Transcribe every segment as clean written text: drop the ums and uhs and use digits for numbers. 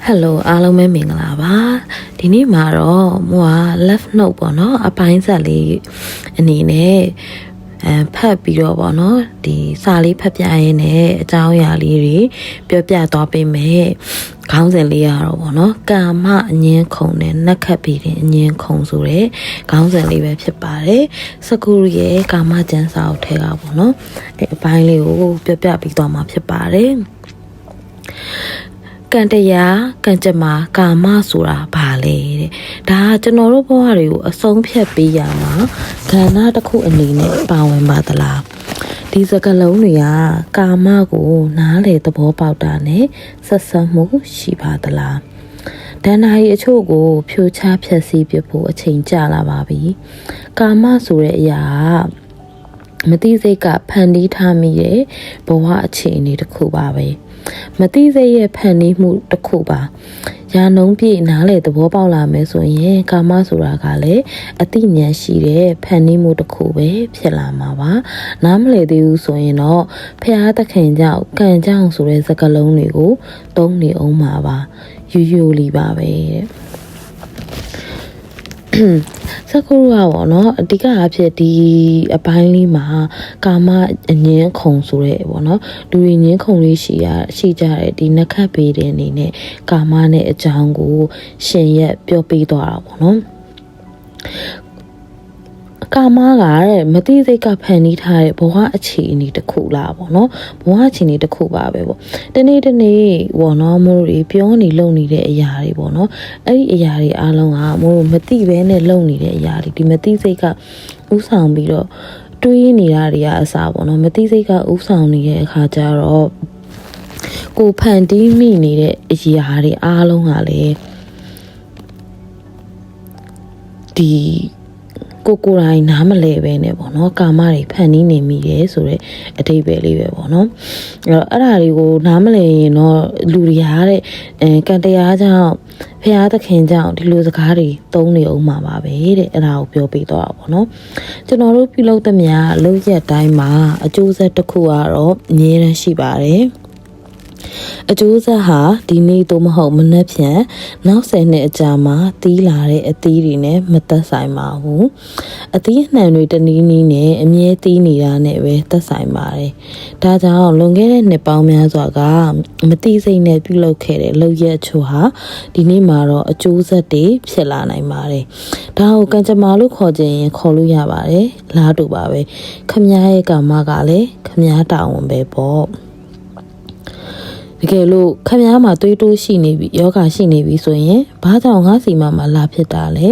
Hello အားလုံးပဲမင်္ဂလာပါဒီနေ့မှာတော့မို့က left note ပေါ့နော်အပိုင်းဆက်လေးအနေနဲ့ဖတ်ပြီးတော့ပေါ့နော်ဒီစာလေးဖတ်ပြရင်းနဲ့အကြောင်းအရာလေးတွေပြောပြသွားပေးမယ်ခေါင်းစဉ်လေးရတော့ပေါ့နော်ကာမအငင်းခုံနဲ့နက်ခတ်ပြီးတဲ့အငင်းခုံဆိုတဲ့ခေါင်းစဉ်လေးပဲဖြစ်ပါတယ်စကူရဲ့ကာမကျမ်းစာအုပ်ထဲကပေါ့နော်အဲအပိုင်းလေးကိုပြောပြပြီးသွားမှာဖြစ်ပါတယ်ကံတရားကံကြမ္မာကာမဆိုတာဘာလဲတဲ့ဒါကကျွန်တော်တို့ဘဝတွေကိုအဆုံးဖြတ်ပေးရမှာခန္ဓာတစ်ခုအနေနဲ့ပါဝင်ပါသလားဒီစကားလုံးတွေကကာမကိုနားလေသဘောပေါက်တာနဲ့ဆက်ဆက်မှုရှိပါသလားဒဏ္ဍာရီအချို့ကိုဖြိုချဖျက်ဆီးပြဖို့အချိန်ကြာလာပါပြီကာမဆိုတဲ့အရာမသိစိတ်ကဖန်တီးထားမိတဲ့ဘဝအခြေအနေတစ်ခုပါပဲမသိစိတ်ရဲ့ဖန်တီးမှုတစ်ခုပါရာနှုံးပြည့်နားလေသဘောပေါက်လာမယ်ဆိုရင်ကာမဆိုတာကလည်းအသိဉာဏ်ရှိတဲ့ဖန်တီးမှုတစ်ခုပဲဖြစ်လာမှာပါနားမလည်သေးဘူးဆိုရင်တော့ဖျားသခင်ကြောင့်ကံကြောင့်ဆိုတဲ့စကားလုံးတွေကိုသုံးနေအောင်ပါယူယူလီပါပဲတဲ့စကူကပေါ့နော်အဓိကအဖြစ်ဒီအပိုင်းလေးမှာကာမအငင်းခုံဆိုတဲ့ပေါ့နော်လူရင်းငင်းခုံလေးရှိကြတဲ့ဒီနက်ခတ်ပေးတဲ့အနေနဲ့ကာမနဲ့အကြောင်းကိုရှင်ရက်ပြောပေးသွားတာပေါ့နော်ကာမကတဲ့မသိစိတ်ကဖန်တီးထားတဲ့ဘဝအခြေအနေတစ်ခုလားပေါ့နော်ဘဝအခြေအနေတစ်ခုပါပဲပေါ့တနေ့ပေါ့နော်မို့တွေပြောနေလုံနေတဲ့အရာတွေပေါ့နော်အဲ့ဒီအရာတွေအားလုံးကမို့မသိဘဲနဲ့လုံနေတဲ့အရာတွေဒီမသိစိတ်ကဥဆောင်ပြီးတော့တွေးနေတာတွေကအစားပေါ့နော်မသိစိတ်ကဥဆောင်နေတဲ့အခါကျတော့ကိုဖန်တီးမိနေတဲ့အရာတွေအားလုံးကလည်းဒီကိုယ်တိုင်နားမလဲပဲနဲ့ပေါ့နော်ကာမတွေဖန်တီးနေမိတယ်ဆိုတော့အထိပ္ပယ်လေးပဲပေါ့နော်အဲ့ဒါတွေကိုနားမလဲရင်တော့လူတွေဟာတဲ့ကံတရားကြောင့်ဖျားသခင်ကြောင့်ဒီလိုစကားတွေသုံးနေအောင်မှာပါပဲတဲ့အဲ့ဒါကိုပြောပြတော့ပါပေါ့နော်ကျွန်တော်တို့ပြုလုပ်သမျှလုပ်ရက်တိုင်းမှာအကျိုးဆက်တစ်ခုကတော့အမြဲတမ်းရှိပါတယ်အကျိုးဆက်ဟာဒီနေ့သို့မဟုတ်မနက်ဖြန်နောက်10နှစ်အကြာမှာတီးလာတဲ့အသီးတွေနဲ့မသက်ဆိုင်ပါဘူးအသီးအနှံတွေတနည်းနည်းနဲ့အမြဲတီးနေတာနဲ့ပဲသက်ဆိုင်ပါတယ်ဒါကြောင့်လွန်ခဲ့တဲ့နှစ်ပေါင်းများစွာကမတိစိတ်နဲ့ပြုလုပ်ခဲ့တဲ့လုပ်ရက်ချို့ဟာဒီနေ့မှာတော့အကျိုးဆက်တွေဖြစ်လာနိုင်ပါတယ်ဒါကိုကံကြမ္မာလို့ခေါ်ခြင်းရင်ခေါ်လို့ရပါတယ်လားတူပါပဲခမည်းရဲ့ကာမကလည်းခမည်းတာဝန်ပဲပေါ့တကယ်လို့ခမည်းမှာသွေးတိုးရှိနေပြီယောဂရှိနေပြီဆိုရင်ဘာကြောင့်ငါစီမှာမလာဖြစ်တာလဲ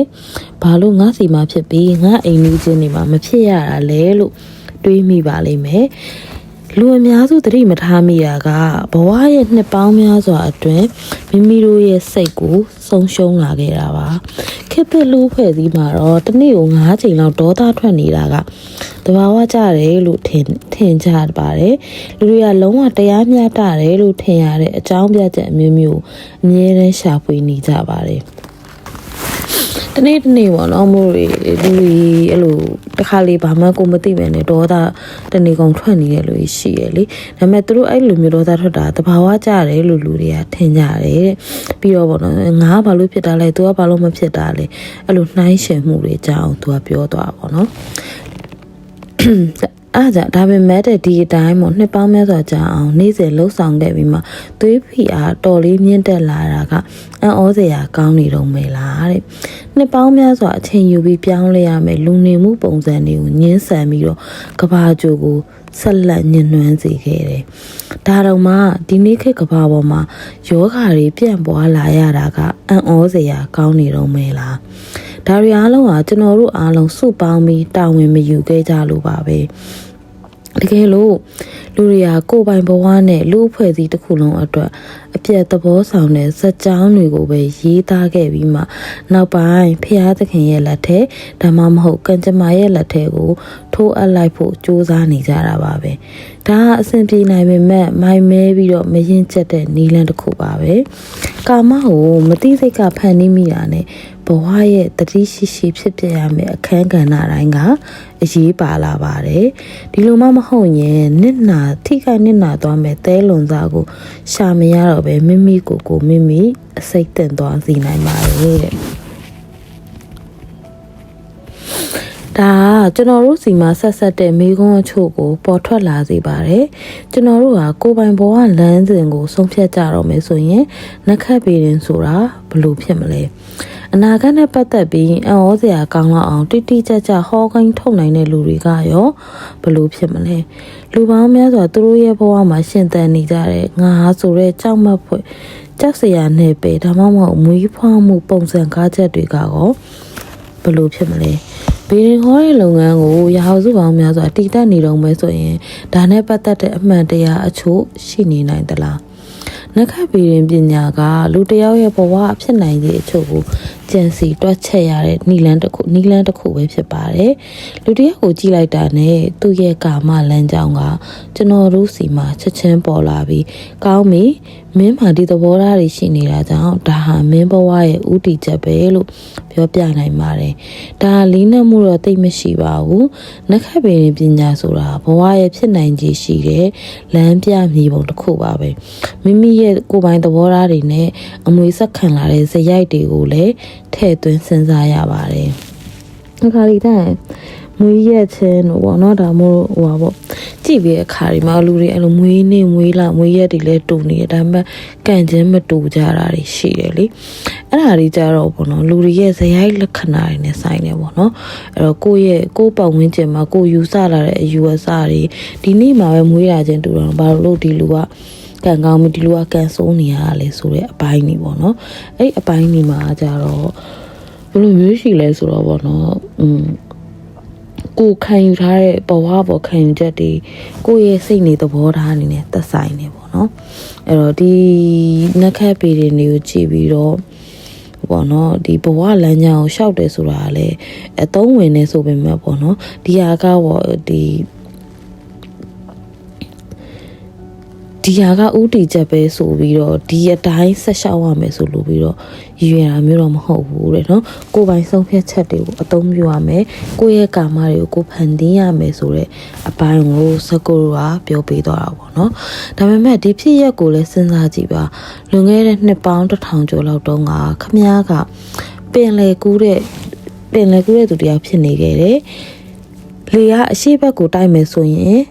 ဘာလို့ငါစီမှာဖြစ်ပြီးငါအိမ်ကြီးချင်းတွေမှာမဖြစ်ရတာလဲလို့တွေးမိပါလိမ့်မယ်လူအများစုသတိမထားမိတာကဘဝရဲ့နှစ်ပေါင်းများစွာအတွင်းမိမိတို့ရဲ့စိတ်ကိုဆုံးရှုံးလာခဲ့တာပါခေတ်သစ်လူဖွဲ့စည်းမှာတော့တစ်နေ့ကို9ချိန်လောက်ဒေါသထွက်နေတာကတဘာဝကြတယ်လို့ထင်ကြပါတယ်လူတွေကလုံးဝတရားမျှတတယ်လို့ထင်ရတဲ့အကြောင်းပြချက်အမျိုးမျိုးအမြဲတမ်းရှာဖွေနေကြပါတယ်တနေ့ပေါ့နော်မို့လူတွေအဲ့လိုတစ်ခါလေးဘာမှကိုမသိပဲနဲ့ဒေါသတနေ့ကုန်ထွက်နေတဲ့လူရှိရလေဒါပေမဲ့သူတို့အဲ့လိုမျိုးဒေါသထွက်တာတဘာဝကြတယ်လို့လူတွေကထင်ကြတယ်တဲ့ပြီးတော့ပေါ့နော်ငါဘာလို့ဖြစ်တာလဲသူကဘာလို့မဖြစ်တာလဲအဲ့လိုနှိုင်းရှင်မှုတွေကြောင်းသူကပြောသွားပါတော့အားကြောင့်ဒါပေမဲ့ဒီအတိုင်းပေါ့နှစ်ပေါင်းများစွာကြာအောင်နေ့စဉ်လှုပ်ဆောင်ခဲ့ပြီးမှသွေးဖိအားတော်လေးမြင့်တက်လာတာကအံ့ဩစရာကောင်းနေတော့မယ်လားတဲ့နှစ်ပေါင်းများစွာအချိန်ယူပြီးပြောင်းလဲရမယ်လူနေမှုပုံစံတွေကိုညှင်းဆန်ပြီးတော့ကဘာကြိုကိုဆက်လက်ညှဉ်းနှွမ်းစေခဲ့တယ်ဒါတော့မှဒီနေ့ခေတ်ကဘာပေါ်မှာယောဂါတွေပြန့်ပွားလာရတာကအံ့ဩစရာကောင်းနေတော့မယ်လားဒါတွေအားလုံးကကျွန်တော်တို့အားလုံးစုပေါင်းပြီးတာဝန်မယူခဲ့ကြလို့ပါပဲတကယ်လို့လူတွေကကိုယ်ပိုင်ဘဝနဲ့လူအဖွဲ့အစည်းတစ်ခုလုံးအတွက်အပြည့်သဘောဆောင်တဲ့ဇာတ်ကြောင်းတွေကိုပဲရေးသားခဲ့ပြီးမှနောက်ပိုင်းဖျားသခင်ရဲ့လက်ထဲဒါမှမဟုတ်ကံကြမ္မာရဲ့လက်ထဲကိုထိုးအပ်လိုက်ဖို့ကြိုးစားနေကြတာပါပဲဒါကအဆင်ပြေနိုင်ပေမဲ့မိုင်မဲပြီးတော့မရင်ကျက်တဲ့နီလန်တစ်ခုပါပဲကာမကိုမသိစိတ်ကဖန်တီးမိတာနဲ့ဘ ဘဝရဲ့တတိရှိရှိဖြစ်ပြရမယ့်အခန်းကဏ္ဍတိုင်းကအရေးပါလာပါတယ်ဒီလိုမှမဟုတ်ရင်နစ်နာထိခိုက်နစ်နာသွားမဲ့သဲလွန်စားကိုရှာမရတော့ပဲမိမိကိုမိမိအစိတ်တင်သွားစေနိုင်ပါတယ်တဲ့ဒါကျွန်တော်တို့စီမှာဆက်တဲ့မိခွန်းအချို့ကိုပေါ်ထွက်လာစေပါတယ်ကျွန်တော်တို့ကကိုယ်ပိုင်ဘဝလမ်းစဉ်ကိုဆုံးဖြတ်ကြတော့မယ်ဆိုရင်နှက်ခတ်ပေရင်ဆိုတာဘလို့ဖြစ်မလဲအနာဂတ်နဲ့ပတ်သက်ပြီးအံ့ဩစရာကောင်းလောက်အောင်တိတိကျကျဟောကိုင်းထုတ်နိုင်တဲ့လူတွေကရောဘလို့ဖြစ်မလဲလူပေါင်းများစွာသူတို့ရဲ့ဘဝမှာရှင်သန်နေကြတဲ့ငါဟာဆိုတဲ့ကြောက်မက်ဖွယ်ကြောက်စရာနဲ့ပဲဒါမှမဟုတ်မွေးဖွားမှုပုံစံကားချက်တွေကရောဘလို့ဖြစ်မလဲဘေးရင်ဟောတဲ့လုပ်ငန်းကိုရာဟုစုပေါင်းများစွာတည်တတ်နေတော့မယ်ဆိုရင်ဒါနဲ့ပတ်သက်တဲ့အမှန်တရားအချို့ရှိနေနိုင်သလားနက္ခတ်ဘေးရင်ပညာကလူတစ်ယောက်ရဲ့ဘဝဖြစ်နိုင်တဲ့အချို့ကိုကြံစီတွက်ချက်ရတဲ့နီလန်းတစ်ခုပဲဖြစ်ပါတယ်လူတစ်ယောက်ကိုကြည့်လိုက်တာနဲ့သူ့ရဲ့ကာမလမ်းကြောင်းကကျွန်တော်တို့စီမှာချက်ချင်းပေါ်လာပြီးကောင်းပြီမင်းမှာဒီသဘောထားတွေရှိနေတာကြောင့်ဒါဟာမင်းဘဝရဲ့ဥတီချက်ပဲလို့ပြောပြနိုင်ပါတယ်ဒါလေးနက်မှုတော့သိမရှိပါဘူးနက္ခတ်ဘေးရင်ပညာဆိုတာဘဝရဲ့ဖြစ်နိုင်ခြေရှိတဲ့လမ်းပြမြေပုံတစ်ခုပါပဲမိမိရဲ့ကိုယ်ပိုင်သဘောထားတွေနဲ့အမွေဆက်ခံလာတဲ့ဇယိုက်တွေကိုလည်းထည့်သွင်းစဉ်းစားရပါတယ်အခါလေးတိုင်းမွေးရက်ချင်းတို့ပေါ့နော်ဒါမို့ဟိုပါပေါ့ကြည့်ပြီးအခါဒီမှာလူတွေအဲ့လိုမွေးနေမွေးလာမွေးရက်တွေလည်းတူနေတယ်ဒါပေမဲ့ကန့်ချင်းမတူကြတာတွေရှိတယ်လေအဲ့ဒါတွေကြတော့ပေါ့နော်လူတွေရဲ့ဇယိုက်လက္ခဏာတွေနဲ့ဆိုင်တယ်ပေါ့နော်အဲ့တော့ကိုပတ်ဝန်းကျင်မှာကိုယူဆလာတဲ့အယူအဆတွေဒီနေ့မှာပဲမွေးလာခြင်းတူတော့ဘာလို့ဒီလူကကံကောင်းပြီဒီလူကကံဆိုးနေရလဲဆိုတဲ့အပိုင်းကြီးပေါ့နော်အဲ့အပိုင်းကြီးမှာကြတော့ဘယ်လိုမျိုးရှိလဲဆိုတော့ပေါ့နော်ကိုခံယူထားတဲ့ဘဝပေါ်ခံယူချက်တွေကိုရဲ့စိတ်နေသဘောထားအနေနဲ့သက်ဆိုင်နေပေါ့နော်အဲ့တော့ဒီနက်ခတ်ပေတွေကိုကြည့်ပြီးတော့ပေါ့နော်ဒီဘဝလမ်းကြောင်းကိုရှောက်တယ်ဆိုတာကလည်းအသုံးဝင်နေဆိုပေမဲ့ပေါ့နော်ဒီဟာကပေါ့ဒီဟာကဥတီချက်ပဲဆိုပြီးတော့ဒီအတိုင်းဆက်လျှောက်ရမယ်ဆိုလို့ပြီးတော့ရည်ရွယ်တာမျိုးတော့မဟုတ်ဘူးတဲ့နော်ကိုယ်ပိုင်ဆုံးဖြတ်ချက်တွေကိုအသုံးပြုရမယ်ကိုယ့်ရဲ့ကာမတွေကိုဖန်တီးရမယ်ဆိုတဲ့အပိုင်းကိုစကူကပြောပေးသွားတာပေါ့နော်ဒါပေမဲ့ဒီဖြစ်ရက်ကိုလည်းစဉ်းစားကြည့်ပါလွန်ခဲ့တဲ့နှစ်ပေါင်း1000ကျော်လောက်တုန်းကခမည်းကပင်လေကူးတဲ့သူတရားဖြစ်နေခဲ့တယ်လေကအရှိဘက်ကိုတိုက်မယ်ဆိုရင်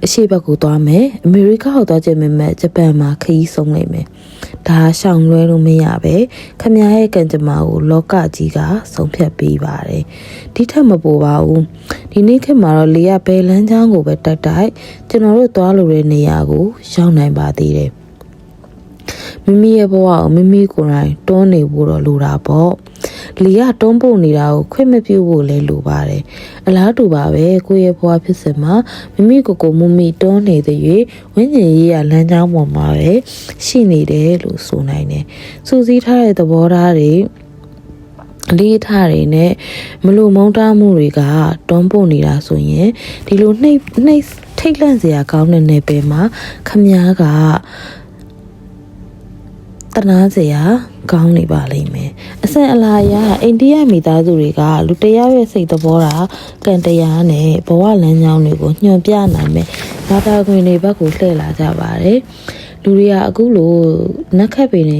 အရှိဘက်ကိုသွားမယ်အမေရိကကိုသွားကြမယ်မဲ့ဂျပန်မှာခရီးဆုံးနိုင်မယ်ဒါရှောင်လွဲလို့မရပဲခမရဲ့ကံကြမ္မာကိုလောကကြီးကဆုံးဖြတ်ပေးပါတယ်ဒီထက်မပိုပါဘူးဒီနေ့ခေတ်မှာတော့လေကဘယ်လမ်းကြောင်းကိုပဲတိုက်ကျွန်တော်တို့သွားလို့တဲ့နေရာကိုရောက်နိုင်ပါသေးတယ်မိမိရဲ့ဘဝကိုမိမိကိုယ်တိုင်တွန်းနေဖို့တော့လိုတာပေါ့လီကတွန်းပို့နေတာကိုခွင့်မပြုဖို့လဲလိုပါတယ်အလားတူပါပဲကိုယ့်ရဲ့ဘဝဖြစ်စဉ်မှာမိမိကိုမမိတွန်းနေတဲ့၍ဝိညာဉ်ရေးရလမ်းကြောင်းပေါ်မှာပဲရှိနေတယ်လို့ဆိုနိုင်တယ်စူးစီးထားတဲ့သဘောထားတွေလေးထားတွေနဲ့မလို့မုန်းတားမှုတွေကတွန်းပို့နေတာဆိုရင်ဒီလိုနှိပ်ထိတ်လန့်စရာကောင်းတဲ့နယ်ပယ်မှာခမည်းကတနာစရာကောင်းနေပါလိမ့်မယ်အစံအလာရအိန္ဒိယမိသားစုတွေကလူတယောက်ရဲ့စိတ်သဘောထားကံတရားနဲ့ဘဝလမ်းကြောင်းတွေကိုညွှန်ပြနိုင်မယ်ဘာသာခွင်တွေဘက်ကိုလှည့်လာကြပါတယ်လူတွေကအခုလိုနက်ခတ်ပင်တွေ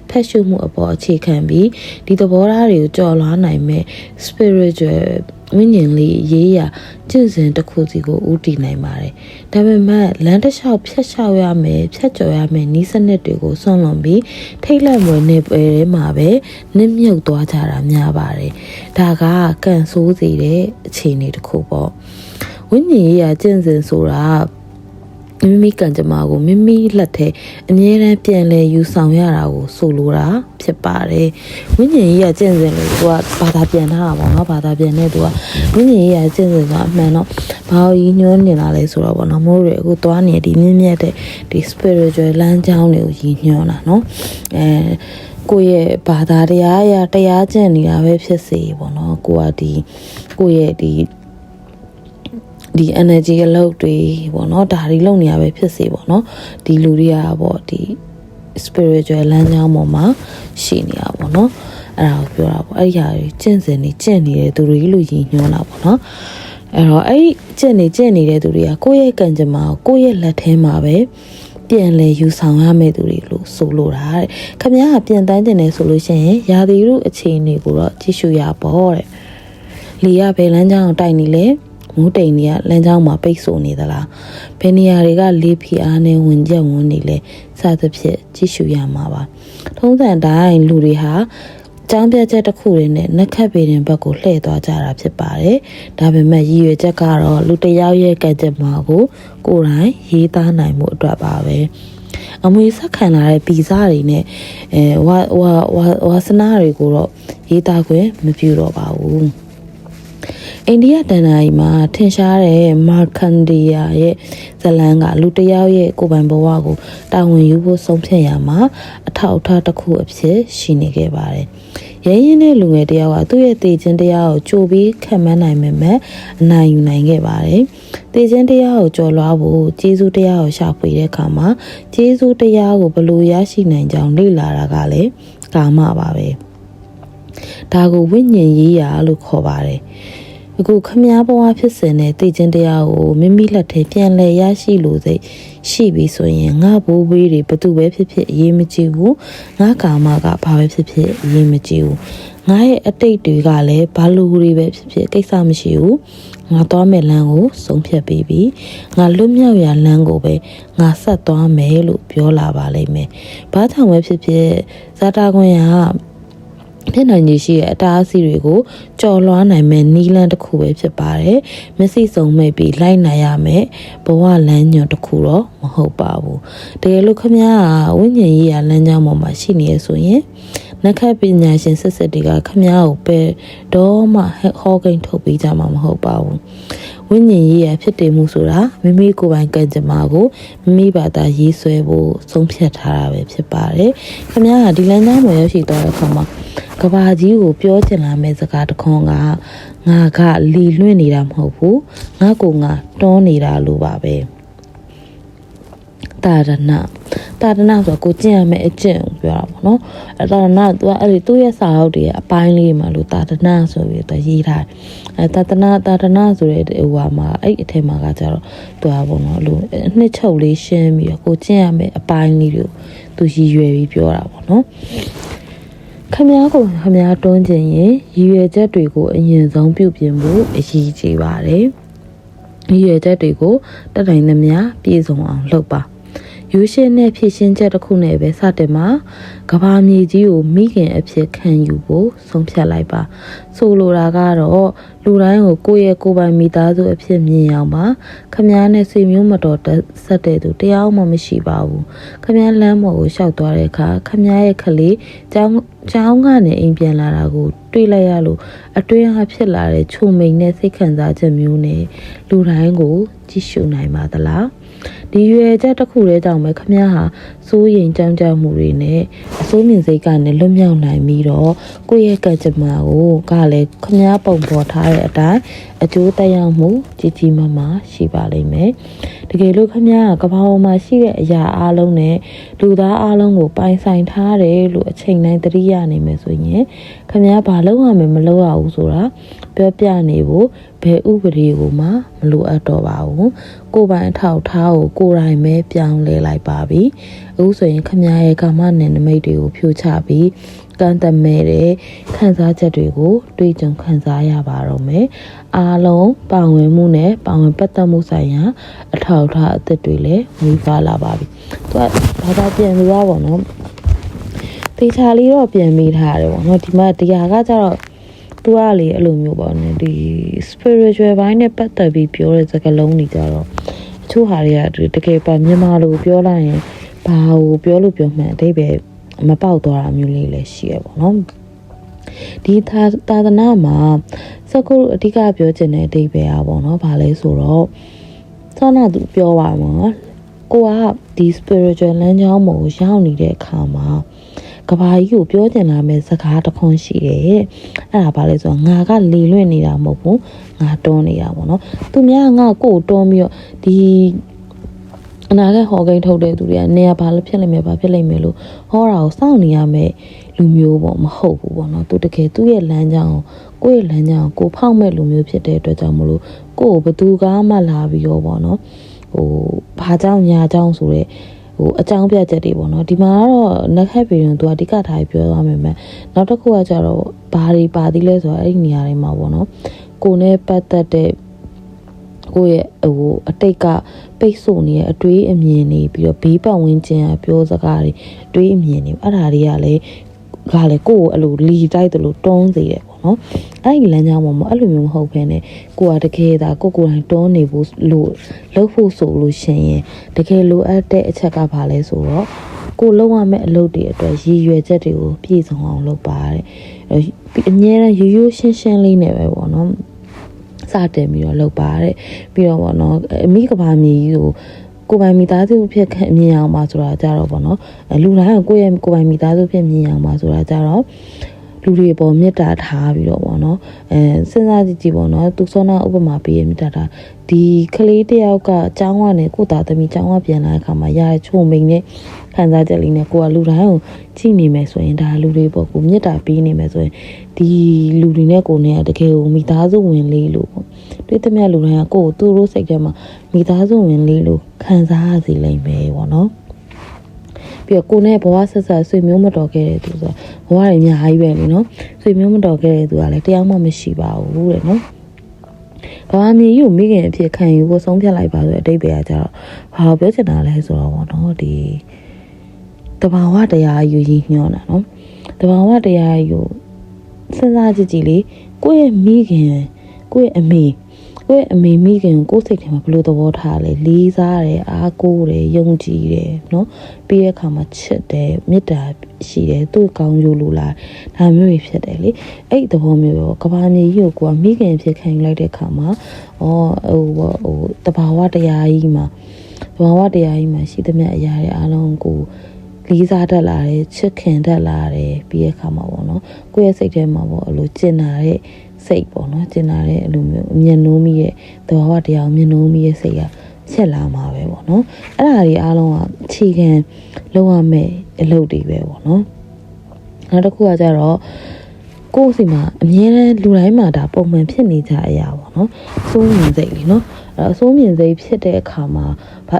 ဖက်ရှုမှုအပေါ်အခြေခံပြီးဒီသဘောထားတွေကိုကြော်လွှားနိုင်မဲ့ spiritual ဝိညာဉ်လေးရေးရာကျင့်စဉ်တစ်ခုစီကိုဦးတည်နိုင်ပါတယ်ဒါပေမဲ့လမ်းတစ်လျှောက်ဖြတ်လျှောက်ရမယ်ဖြတ်ကျော်ရမယ်ဤစနစ်တွေကိုဆွန့်လွန်ပြီးထိတ်လန့်မွေနေပွဲထဲမှာပဲနစ်မြုပ်သွားကြတာများပါတယ်ဒါကကန့်ဆိုးစေတဲ့အခြေအနေတစ်ခုပေါ့ဝိညာဉ်ရေးရာကျင့်စဉ်ဆိုတာမိမိကံကြမ္မာကိုမိမိလက်ထဲအမြဲတမ်းပြန်လဲယူဆောင်ရတာကိုဆိုလိုတာဖြစ်ပါတယ်ဝိညာဉ်ရေးရကျင့်စဉ်လို့သူကဘာသာပြန်ထားတာပေါ့နော်ဘာသာပြန်တဲ့သူကဝိညာဉ်ရေးရကျင့်စဉ်ကအမှန်တော့ဘာလို့ညှိုးနေတာလဲဆိုတော့ပေါ့နော်မိုးတွေအခုသွားနေဒီမြင့်မြတ်တဲ့ဒီ spiritual လမ်းကြောင်းတွေကိုရည်ညွှန်းတာနော်ကိုယ့်ရဲ့ဘာသာတရားကျင့်နေတာပဲဖြစ်စေပေါ့နော်ကိုယ့်ရဲ့ဒီ energy အလုပ်တွေပေါ့နော်ဒါတွေလုပ်နေရပဲဖြစ်စေပေါ့နော်ဒီလူတွေကပေါ့ဒီ spiritual လမ်းကြောင်းပေါ်မှာရှိနေတာပေါ့နော် အဲ့ဒါကိုပြောတာပေါ့အဲ့ဒီဟာတွေကျင့်စဉ်နေကျင့်နေတဲ့သူတွေလို့ယဉ်ညွှန်းတာပေါ့နော်အဲ့တော့အဲ့ဒီကျင့်နေတဲ့သူတွေကကိုယ့်ရဲ့ကံကြမ္မာကိုယ့်ရဲ့လက်ထဲမှာပဲပြန်လဲယူဆောင်ရမယ့်သူတွေလို့ဆိုလိုတာတဲ့ခမ ्या ကပြန်တန်းတင်နေဆိုလို့ရှိရင်ရာသီဥတုအခြေအနေကိုတော့ကြည့်ရှုရပေါ့တဲ့လေကဘယ်လမ်းကြောင်းတိုက်နေလဲမိုးတိမ်တွေကလမ်းကြောင်းမှာပိတ်ဆို့နေသလားဘယ်နေရာတွေကလေဖိအားနဲ့ဝင်ကြက်ဝင်နေလဲစသဖြင့်ကြည့်ရှုရမှာပါထုံးစံတိုင်းလူတွေဟာကျောင်းပြချက်တစ်ခုတွေနဲ့နက်ခတ်ပေတဲ့ဘက်ကိုလှည့်သွားကြတာဖြစ်ပါတယ်ဒါပေမဲ့ရည်ရွယ်ချက်ကတော့လူတစ်ယောက်ရဲ့ကံကြမ္မာကိုကိုယ်တိုင်ရေးသားနိုင်မှုအတွက်ပါပဲအမွေဆက်ခံလာတဲ့ဗီဇတွေနဲ့ဝါစနာတွေကိုတော့ရေးသားခွင့်မပြုတော့ပါဘူးအိန္ဒိယတန်တာကြီးမှာထင်ရှားတဲ့မာကန်ဒီယာရဲ့ဇလန်းကလူတစ်ယောက်ရဲ့ကိုယ်ပိုင်ဘဝကိုတာဝန်ယူဖို့ဆုံးဖြတ်ရမှာအထောက်အထားတစ်ခုအဖြစ်ရှိနေခဲ့ပါတယ်။ရဲရင်တဲ့လူငယ်တစ်ယောက်ကသူ့ရဲ့တည်ခြင်းတရားကိုကြိုပြီးခံမှန်းနိုင်ပေမဲ့အနိုင်ယူနိုင်ခဲ့ပါတယ်။တည်ခြင်းတရားကိုကြော်လွှားဖို့ကျေးဇူးတရားကိုရှာဖွေတဲ့အခါမှာကျေးဇူးတရားကိုဘယ်လိုရရှိနိုင်ကြောင်းလေ့လာတာကလည်းကာမပါပဲ။ဒါကိုဝိညာဉ်ရေးရာလို့ခေါ်ပါတယ်။အခုခမ ्या ဘဝဖြစ်စဉ်နဲ့တည်ခြင်းတရားကိုမိမိလက်ထဲပြန်လဲရရှိလို့စိတ်ရှိပြီဆိုရင်ငါဘိုးဘေးတွေဘသူပဲဖြစ်ဖြစ်အရေးမကြီးဘူးငါကာမကဘာပဲဖြစ်ဖြစ်အရေးမကြီးဘူးငါရဲ့အတိတ်တွေကလည်းဘာလူတွေပဲဖြစ်ဖြစ်ကိစ္စမရှိဘူးငါသွားမဲ့လမ်းကိုဆုံးဖြတ်ပြီးပြီငါလွတ်မြောက်ရာလမ်းကိုပဲငါဆက်သွားမယ်လို့ပြောလာပါလိမ့်မယ်ဘာကြောင့်ပဲဖြစ်ဖြစ်ဇာတာကွန်ရဖြစ်နိုင်ရရှိတဲ့အတားအဆီးတွေကိုကြော်လွှားနိုင်မဲ့နီးလန်းတစ်ခုပဲဖြစ်ပါတယ်။မျက်စိစုံမိတ်ပြီးလိုက်နိုင်ရမယ်ဘဝလမ်းညွန်တစ်ခုတော့မဟုတ်ပါဘူး။တကယ်လို့ခမ ्या ဝိညာဉ်ရေးရာလမ်းကြောင်းပေါ်မှာရှိနေရဆိုရင်နက္ခပညာရှင်ဆက်ဆက်တွေကခမ ्या ကိုပဲတော့မှဟောကိန်းထုတ်ပေးကြမှာမဟုတ်ပါဘူး။ဝိညာဉ်ရေးရာဖြစ်တည်မှုဆိုတာမိမိကိုယ်ပိုင်ကံကြမ္မာကိုမိမိဘာသာရေးဆွဲဖို့ဆုံးဖြတ်ထားတာပဲဖြစ်ပါတယ်။ခမ ्या ကဒီလမ်းကြောင်းမှာရောက်ရှိသွားတဲ့အခါမှာကဘာကြီးကိုပြောချင်လာမယ့်စကားတစ်ခွန်းကငါကလီလွင့်နေတာမဟုတ်ဘူးငါကိုငါတွန်းနေတာလို့ပါပဲတာဒနာဆိုကိုကျင့်ရမယ့်အကျင့်ကိုပြောတာပေါ့နော်အဲတာဒနာသူကအဲ့ဒီသူ့ရဲ့စာအုပ်တွေအပိုင်းလေးမှာလို့တာဒနာဆိုပြီးသူရေးထားတယ်တာဒနာဆိုတဲ့ဟိုဟာမှာအဲ့အထက်မှာကကြတော့သူကပေါ့နော်လို့နှစ်ချုပ်လေးရှင်းပြီးတော့ကိုကျင့်ရမယ့်အပိုင်းလေးကိုသူရည်ရွယ်ပြီးပြောတာပေါ့နော်ခမ ्या ကိုခမ ्या တွန်းခြင်းရင်ရည်ရွယ်ချက်တွေကိုအရင်ဆုံးပြုပြင်ဖို့အရေးကြီးပါတယ်။ရည်ရွယ်ချက်တွေကိုတက်တိုင်းသမျှပြည့်စုံအောင်လုပ်ပါ။ယူရှင်းနဲ့ဖြည့်ရှင်းချက်တစ်ခုနဲ့ပဲစတင်မှာကဘာမြေကြီးကိုမိခင်အဖြစ်ခံယူဖို့ဆုံးဖြတ်လိုက်ပါ။ဆိုလိုတာကတော့လူတိုင်းကိုကိုယ့်ရဲ့ကိုယ်ပိုင်မိသားစုအဖြစ်မြင်အောင်ပါခမ ्या နဲ့ဆွေမျိုးမတော်ဆက်တဲ့သူတရားမှမရှိပါဘူးခမ ्या လမ်းပေါ်ကိုရှောက်သွားတဲ့အခါခမ ्या ရဲ့ခလေးကျောင်းကနေအိမ်ပြန်လာတာကိုတွေ့လိုက်ရလို့အတွင်းဟာဖြစ်လာတဲ့ချုံမိန်နဲ့စိတ်ခံစားချက်မျိုးနဲ့လူတိုင်းကိုကြည့်ရှုနိုင်ပါသလားဒီရွယ်ချက်တစ်ခုတည်းကြောင့်ပဲခမ ्या ဟာစိုးရိမ်ကြောက်ကြမှုတွေနဲ့အစိုးမြင်စိတ်ကနေလွတ်မြောက်နိုင်ပြီးတော့ကိုယ့်ရဲ့ကံကြမ္မာကိုကလည်းခမ ्या ပုံပေါ်ထားတဲ့အတိုင်းအကျိုးသက်ရောက်မှုကြီးကြီးမားမားရှိပါလိမ့်မယ်တကယ်လို့ခမ ्या ကဘာပေါ်မှာရှိတဲ့အရာအလုံးနဲ့လူသားအလုံးကိုပိုင်ဆိုင်ထားတယ်လို့အချိန်တိုင်းသတိရနိုင်မယ်ဆိုရင်ခမ ्या ဘာလုပ်ရမယ်မလုပ်ရဘူးဆိုတာပြောပြနေဖို့ဘယ်ဥပဒေကိုမှမလိုအပ်တော့ပါဘူးကိုယ်ပိုင်အထောက်ထားကိုကိုယ်တိုင်ပဲပြောင်းလဲလိုက်ပါပြီအခုဆိုရင်ခမ ्या ရဲ့ကာမနဲ့နမိတ်တွေကိုဖြိုချပြီးကံတမဲ့တဲ့ခံစားချက်တွေကိုတွေ့ကြုံခံစားရပါတော့မယ်အားလုံးပါဝင်မှုနဲ့ပါဝင်ပတ်သက်မှုဆိုင်ရာအထောက်အထားအသစ်တွေလည်းဝေဖာလာပါပြီသူကဘာသာပြန်ပြီးတော့ဗောနော်တေချာလေးတော့ပြန်မိထားတယ်ဗောနော်ဒီမှာတရားကကြတော့သူကလေအဲ့လိုမျိုးပေါ့နော်ဒီ spiritual ဘိုင်းနဲ့ပတ်သက်ပြီးပြောတဲ့စကားလုံးတွေကြတော့အချို့ဟာတွေကတကယ်ပါမြန်မာလိုပြောလိုက်ရင်ဘာကိုပြောလို့ပြောမှန်းအဓိပ္ပာယ်မပေါက်သွားတာမျိုးလေးလည်းရှိရပေါ့နော်ဒီသာသနာမှာစကုအဓိကပြောချင်တဲ့အဓိပ္ပာယ်อ่ะပေါ့နော်ဘာလဲဆိုတော့ဆောနာသူပြောပါမှာကိုကဒီ spiritual လမ်းကြောင်းကိုရောက်နေတဲ့အခါမှာကဘာကြီးကိုပြောချင်လာမယ့်စကားတစ်ခွန်းရှိတယ်အဲ့ဒါဘာလဲဆိုတော့ငါကလေလွင့်နေတာမဟုတ်ဘူးငါတွန်းနေတာပေါ့နော်သူများငါကိုတွန်းပြီးတော့ဒီ အနာကဟောကိန်းထုတ်တဲ့သူတွေကနေရာဘာလို့ဖြစ်လိမ့်မယ်ဘာဖြစ်လိမ့်မယ်လို့ဟောတာကိုစောင့်နေရမယ်လူမျိုးပေါ့မဟုတ်ဘူးပေါ့နော်သူတကယ်သူ့ရဲ့လမ်းကြောင်းကိုယ့်ရဲ့လမ်းကြောင်းကိုဖောက်မဲ့လူမျိုးဖြစ်တဲ့အတွက်ကြောင့်မလို့ကိုယ်ဘသူကမှလာပြီးတော့ပေါ့နော်ဘာကြောင့်ညာကြောင့်ဆိုတဲ့အကြောင်းပြချက်တွေပေါ့နော်ဒီမှာကတော့နက်ခတ်ပြည်ရင်သူအဓိကထားပြောရမယ်မယ်နောက်တစ်ခုကကျတော့ဘာတွေပါသေးလဲဆိုတော့အဲ့ဒီနေရာတွေမှာပေါ့နော်ကိုနဲ့ပတ်သက်တဲ့ကိုယ့်ရဲ့အတိတ်ကပိတ်ဆို့နေတဲ့အတွေးအမြင်တွေပြီးတော့ဘေးပတ်ဝန်းကျင်ကပြောစကားတွေအတွေးအမြင်တွေအဲ့ဒါတွေကလည်းကိုယ့်ကိုအဲ့လိုလီတိုက်တယ်လို့တွန်းစေတယ်ပေါ့နော်အဲ့ဒီလမ်းကြောင်းပေါ်မှာအဲ့လိုမျိုးမဟုတ်ဘဲနဲ့ကိုကတကယ်ဒါကိုယ်တိုင်တွန်းနေဖို့လို့လုပ်ဖို့ဆိုလို့ရှိရင်တကယ်လိုအပ်တဲ့အချက်ကဘာလဲဆိုတော့ကိုလုံးဝမဲ့အလုပ်တွေအတွက်ရည်ရွယ်ချက်တွေကိုပြည့်စုံအောင်လုပ်ပါတဲ့အများနဲ့ရိုးရိုးရှင်းရှင်းလေးနဲ့ပဲပေါ့နော်စတင်ပြီးတော့လုပ်ပါတဲ့ပြီးတော့ပေါ့နော်အမိကဘာမြေကြီးကိုပိုင်မိသားစုဖြစ်မြင်အောင်ပါဆိုတာကြတော့ပေါ့နော်လူတိုင်းကိုယ့်ရဲ့ကိုပိုင်မိသားစုဖြစ်မြင်အောင်ပါဆိုတာကြတော့လူတွေပေါ်မေတ္တာထားပြီးတော့ပေါ့နော်စဉ်းစားကြည့်ပေါ့နော်သူစောနာဥပမာပေးရမေတ္တာထားဒီကလေးတယောက်ကကျောင်းကနေကိုသားသမီးကျောင်းကပြန်လာတဲ့အခါမှာရတဲ့ချုံမိန်နဲ့ခံစားချက်လေးနဲ့ကိုကလူတိုင်းကိုကြည့်နေမယ်ဆိုရင်ဒါလူတွေပေါ်ကိုမေတ္တာပေးနေမယ်ဆိုရင်ဒီလူတွေနဲ့ကိုနဲ့တကယ်ကိုမိသားစုဝင်လေးလို့ပေါ့တွေ့သမျှလူတိုင်းကကိုသူတို့စိတ်ထဲမှာမိသားစုဝင်လေးလို့ခံစားရစီလိမ့်မယ်ပေါ့နော်ပြီးတော့ကိုနဲ့ဘဝဆက်ဆက်ဆွေမျိုးမတော်ခဲ့တဲ့သူဆိုဘဝတွေအများကြီးပဲလေနော်ဆွေမျိုးမတော်ခဲ့တဲ့သူကလည်းတရားမှမရှိပါဘူးတဲ့နော်ဘာမှမယူမိခင်အဖြစ်ခံယူဖို့ဆုံးဖြတ်လိုက်ပါဆိုတဲ့အတိတ်ပဲကကြတော့ဘာပြောချင်တာလဲဆိုတော့ပေါ့နော်ဒီတဘာဝတရားယူရည်ညွှန်းတာနော်တဘာဝတရားယူစဉ်းစားကြည့်ကြည့်လေကိုယ့်ရဲ့မိခင်ကိုယ့်ရဲ့အမေမိခင်ကိုယ်စိတ်ထဲမှာဘယ်လိုသဘောထားလဲလေးစားတယ်အားကိုးတယ်ယုံကြည်တယ်နော်ပြီးတဲ့အခါမှာချစ်တယ်မေတ္တာရှိတယ်သူ့ကောင်းကျိုးလိုလားဒါမျိုးတွေဖြစ်တယ်လေအဲ့သဘောမျိုးရောကဘာမြေကြီးကိုကမိခင်ဖြစ်ခံလိုက်တဲ့အခါမှာတဘာဝတရားကြီးမှာရှိသမျှအရာတွေအားလုံးကိုလေးစားတတ်လာတယ်ချစ်ခင်တတ်လာတယ်ပြီးတဲ့အခါမှာပေါ့နော်ကိုယ့်ရဲ့စိတ်ထဲမှာပေါ့အဲ့လိုကျင်နာတဲ့စိတ်ပေါ့နော်ကျင်နာတဲ့အဲ့လိုမျိုးမျက်နှိုးမိရဲ့သဘာဝတရားမျက်နှိုးမိရဲ့စိတ်ကဖြစ်လာမှာပဲပေါ့နော်အဲ့ဒါတွေအားလုံးကအခြေခံလောက်ရမယ့်အလုပ်တွေပဲပေါ့နော်နောက်တစ်ခုကကြတော့ကိုယ့်စီမှာအမြဲတမ်းလူတိုင်းမှာဒါပုံမှန်ဖြစ်နေကြအရာပေါ့နော်စိုးမြင်စိတ်လीနော်အစိုးမြင်စိတ်ဖြစ်တဲ့အခါမှာ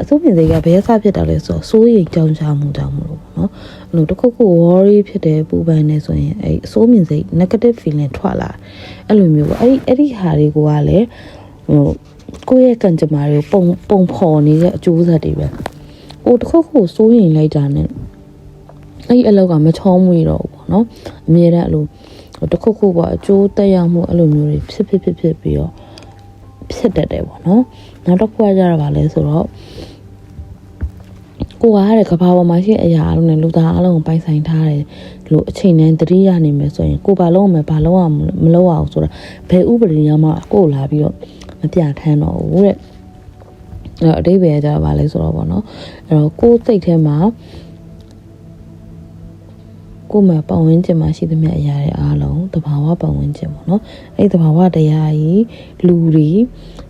အစိုးမြင်စိတ်ကဘယ်အစဖြစ်တာလဲဆိုတော့စိုးရိမ်ကြောင်ချမှုကြောင့်မလို့ပေါ့နော်အဲ့လိုတစ်ခုခု worry ဖြစ်တဲ့ပူပန်နေဆိုရင်အဲ့အစိုးမြင်စိတ် negative feeling ထွက်လာအဲ့လိုမျိုးပေါ့အဲ့ဒီဟာတွေကလည်းကိုယ့်ရဲ့ကံကြမ္မာတွေကိုပုံဖော်နေတဲ့အကျိုးဆက်တွေပဲတစ်ခုခုစိုးရိမ်လိုက်တာနဲ့အဲ့အလောက်ကမချောမွေ့တော့ဘူးပေါ့နော်အမြဲတမ်းအဲ့လိုတစ်ခုခုပေါ့အကျိုးတက်ရောက်မှုအဲ့လိုမျိုးတွေဖြစ်ပြီးတော့ဖြစ်တတ်တယ်ပေါ့နော်နောက်တစ်ခုကကြတော့ဗာလဲဆိုတော့ကိုကတဲ့ကဘာပေါ်မှာရှိအရာအလုံးနဲ့လူသားအလုံးကိုပိုင်ဆိုင်ထားတယ်လို့အချိန်နဲ့တတိယနေမယ်ဆိုရင်ကိုဘာလုံးမယ်ဘာလုံးအောင်မလုံးအောင်ဆိုတာဘယ်ဥပဒေရမှကိုလာပြီးတော့မပြထမ်းတော့ဘူးတဲ့အဲ့တော့အတိတ်ပဲကြတော့ဗာလဲဆိုတော့ပေါ့နော်အဲ့တော့ကိုယ်စိတ်ထဲမှာကိုယ်မှာပတ်ဝန်းကျင်မှာရှိသမျှအရာတွေအားလုံးတဘာဝပတ်ဝန်းကျင်ပေါ့နော်အဲ့တဘာဝတရားကြီးလူတွေ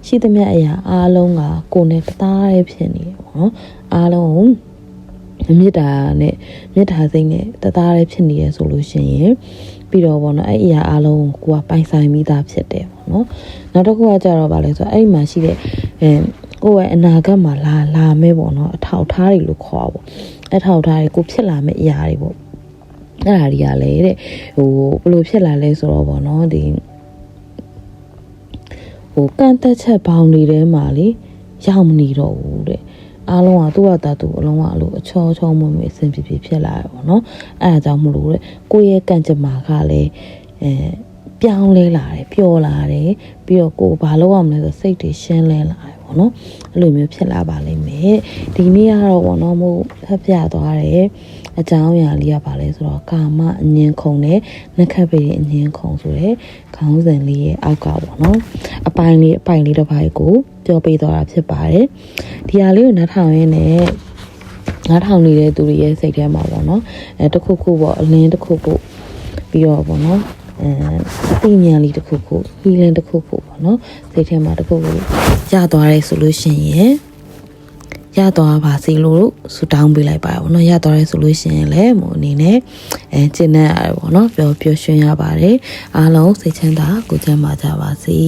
ရှိသမျှအရာအားလုံးကကိုယ်နဲ့တသားတည်းဖြစ်နေတယ်ပေါ့နော်အားလုံးမေတ္တာစိတ်နဲ့တသားတည်းဖြစ်နေရဆိုလို့ရှိရင်ပြီးတော့ပေါ့နော်အဲ့အရာအားလုံးကိုကပိုင်ဆိုင်မိသားဖြစ်တယ်ပေါ့နော်နောက်တစ်ခုကကြတော့ဗာလဲဆိုတော့အဲ့မှာရှိတဲ့ကိုယ့်ရဲ့အနာဂတ်မှာလာမဲ့ပေါ့နော်အထောက်ထားတွေလို့ခေါ်ပါပေါ့အထောက်ထားတွေကိုဖြစ်လာမဲ့အရာတွေပေါ့အဲ့ဒါတွေကလည်းတဲ့ဘယ်လိုဖြစ်လာလဲဆိုတော့ဗောနော်ဒီကန့်သက်ချက်ပေါင်းတွေထဲမှာလေရောက်မနေတော့ဘူးတဲ့အားလုံးကသူ့ဟာသူအလုံးကအလိုအချောမွေ့အဆင်ပြေဖြစ်လာတယ်ဗောနော်အဲ့ဒါကြောင့်မလို့တဲ့ကိုယ့်ရဲ့ကန့်ကြမ္မာကလည်းပြောင်းလဲလာတယ်ပျော်လာတယ်ပြီးတော့ကိုယ်ဘာလုပ်ရမလဲဆိုစိတ်တွေရှင်းလင်းလာတယ်ဗောနော်အဲ့လိုမျိုးဖြစ်လာပါလိမ့်မယ်ဒီနေ့ကတော့ဗောနော်မို့ဖတ်ပြသွားတယ်အကြောင်းအရာလေးကပါလဲဆိုတော့ကာမအငင်းခုံနဲ့နှက်ခတ်ပေအငင်းခုံဆိုတဲ့ခေါင်းစဉ်လေးရဲ့အောက်ကပေါ့နော်အပိုင်လေးတစ်ပိုင်းကိုပြောပေးသွားတာဖြစ်ပါတယ်ဒီဟာလေးကိုနားထောင်ရင်းနဲ့နားထောင်နေတဲ့သူတွေရဲ့စိတ်ထဲမှာပေါ့နော်တခုခုပေါ့အလင်းတခုခုပြီးတော့ပေါ့နော်အသိဉာဏ်လေးတစ်ခုခုဟီလင်းတစ်ခုခုပေါ့နော်စိတ်ထဲမှာတစ်ခုခုရသွားရဲဆိုလို့ရှိရင် ရသွားပါစေလို့ဆုတောင်းပေးလိုက်ပါဘောနော်ရသွားရဲဆိုလို့ရှိရင်လည်းမို့အနေနဲ့ကျင့်တတ်ရတယ်ပေါ့နော်ပျော်ရွှင်ရပါတယ်အားလုံးစိတ်ချမ်းသာကိုယ်ချမ်းသာကြပါစေ